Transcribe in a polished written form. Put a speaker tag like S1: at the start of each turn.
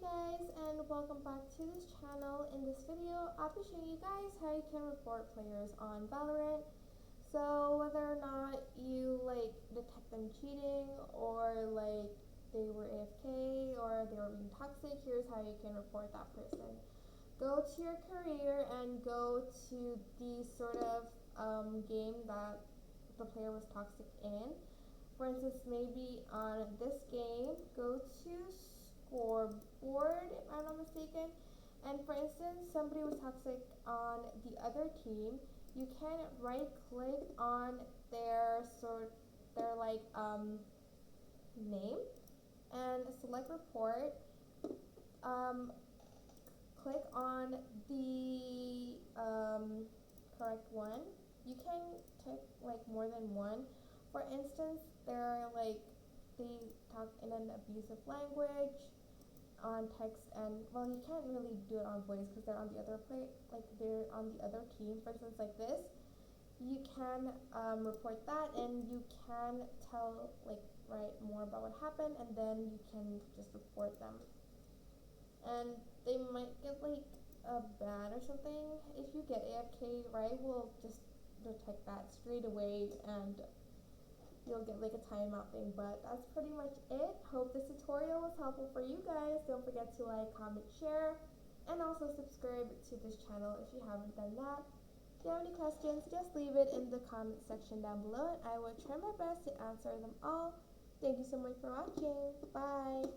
S1: guys, and welcome back to this channel. In this video, I'll be showing you guys how you can report players on Valorant. So whether or not you detect them cheating, or they were AFK, or they were being toxic, here's how you can report that person. Go to your career and go to the sort of game that the player was toxic in. For instance, maybe on this game, go to scoreboard, if I'm not mistaken. And for instance, somebody was toxic on the other team. You can right click on their name and select report. Click on the correct one. You can type more than one. For instance, they talk in an abusive language on text, and well, you can't really do it on voice because they're on the other they're on the other team. For instance, like this, you can report that, and you can write more about what happened, and then you can just report them. And they might get a ban or something. If you get AFK, right, we'll just detect that straight away, and you'll get a timeout thing. But that's pretty much it. Hope this tutorial was helpful for you guys. Don't forget to like, comment, share, and also subscribe to this channel if you haven't done that. If you have any questions, just leave it in the comment section down below, and I will try my best to answer them all. Thank you so much for watching. Bye.